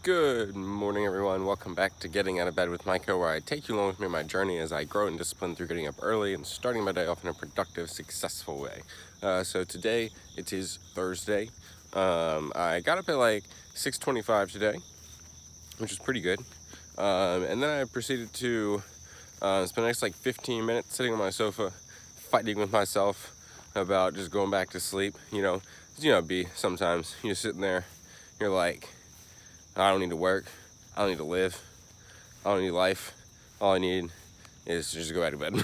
Good morning, everyone. Welcome back to Getting Out of Bed with Micah, where I take you along with me on my journey as I grow in discipline through getting up early and starting my day off in a productive, successful way. So today, it is Thursday. I got up at like 6:25 today, which is pretty good. And then I proceeded to spend the next like 15 minutes sitting on my sofa, fighting with myself about just going back to sleep. Sometimes you're sitting there, you're like, I don't need to work. I don't need to live. I don't need life. All I need is to just go back to bed.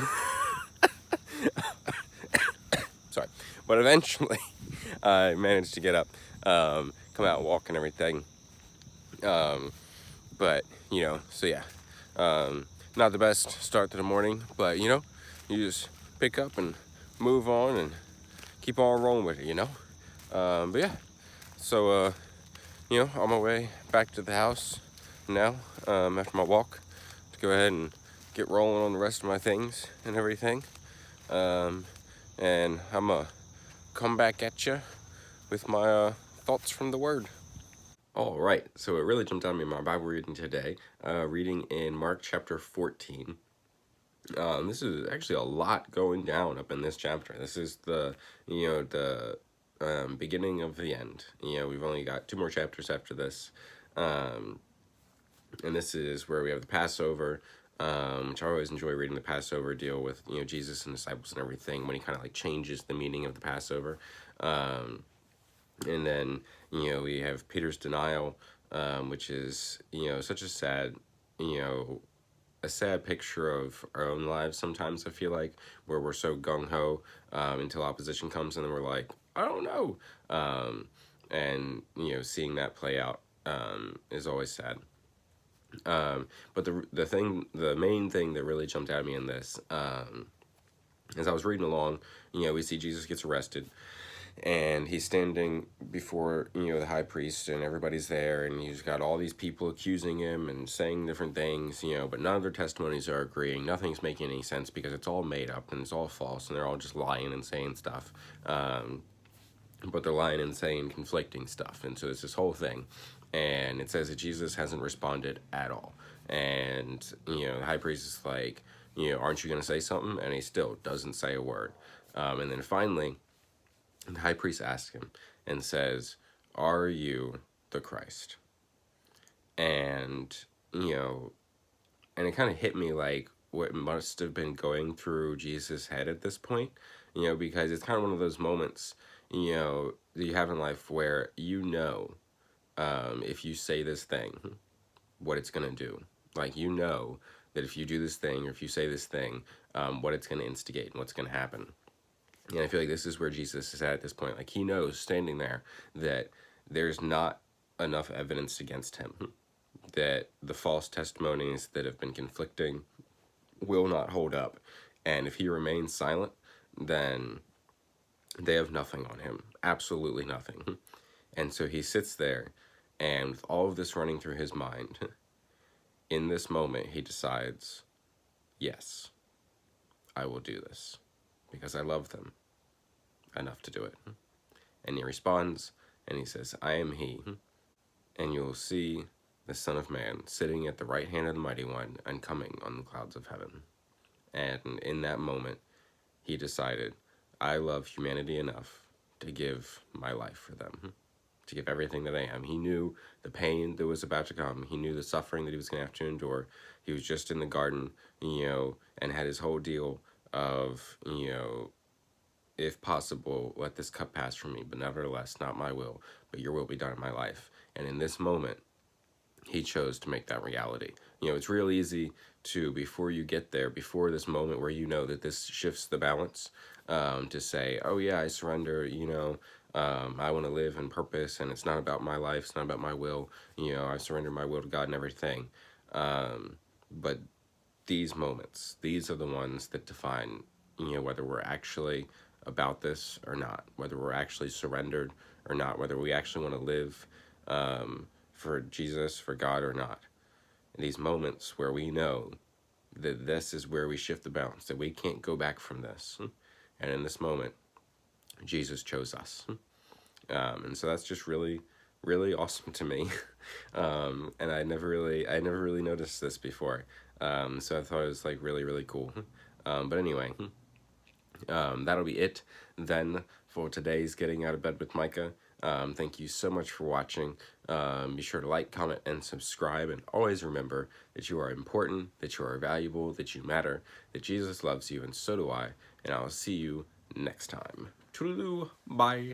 Sorry. But eventually, I managed to get up, come out and walk and everything. So yeah. Not the best start to the morning, but, you just pick up and move on and keep on rolling with it. But yeah. So, on my way back to the house now, after my walk, to go ahead and get rolling on the rest of my things and everything. And I'm going to come back at you with my thoughts from the Word. All right, so it really jumped out at me in my Bible reading today, reading in Mark chapter 14. This is actually a lot going down up in this chapter. This is the beginning of the end. We've only got 2 more chapters after this. And this is where we have the Passover, which I always enjoy reading the Passover deal with, Jesus and disciples and everything, when he kind of like changes the meaning of the Passover. And then, we have Peter's denial, which is, such a sad, a sad picture of our own lives sometimes, I feel like, where we're so gung-ho until opposition comes and then we're like, I don't know. And, seeing that play out is always sad. But the main thing that really jumped out at me in this, as I was reading along, we see Jesus gets arrested, and he's standing before, the high priest, and everybody's there, and he's got all these people accusing him and saying different things, but none of their testimonies are agreeing. Nothing's making any sense because it's all made up and it's all false, and they're all just lying and saying stuff. But they're lying and saying conflicting stuff, and so it's this whole thing. And it says that Jesus hasn't responded at all. And, the high priest is like, aren't you going to say something? And he still doesn't say a word. And then finally, the high priest asks him and says, are you the Christ? And, and it kind of hit me like what must have been going through Jesus' head at this point, because it's kind of one of those moments, that you have in life where if you say this thing, what it's going to do. Like, that if you do this thing or if you say this thing, what it's going to instigate and what's going to happen. And I feel like this is where Jesus is at this point. Like, he knows, standing there, that there's not enough evidence against him, that the false testimonies that have been conflicting will not hold up. And if he remains silent, then they have nothing on him. Absolutely nothing. And so he sits there, and with all of this running through his mind, in this moment, he decides, yes, I will do this, because I love them enough to do it. And he responds, and he says, I am he, and you will see the Son of Man sitting at the right hand of the Mighty One and coming on the clouds of heaven. And in that moment, he decided, I love humanity enough to give my life for them, to give everything that I am. He knew the pain that was about to come. He knew the suffering that he was going to have to endure. He was just in the garden, and had his whole deal of, if possible, let this cup pass from me, but nevertheless, not my will, but your will be done in my life. And in this moment, he chose to make that reality. It's real easy to, before you get there, before this moment where that this shifts the balance, to say, oh yeah, I surrender, I want to live in purpose, and it's not about my life, it's not about my will, I surrender my will to God and everything. But these moments, these are the ones that define, whether we're actually about this or not, whether we're actually surrendered or not, whether we actually want to live for Jesus, for God or not. These moments where we know that this is where we shift the balance, that we can't go back from this. And in this moment, Jesus chose us. And so that's just really really awesome to me. And I never really noticed this before. So I thought it was like really, really cool. But anyway, that'll be it then for today's Getting Out of Bed with Micah. Thank you so much for watching. Be sure to like, comment, and subscribe. And always remember that you are important, that you are valuable, that you matter, that Jesus loves you, and so do I. And I'll see you next time. Toodaloo. Bye.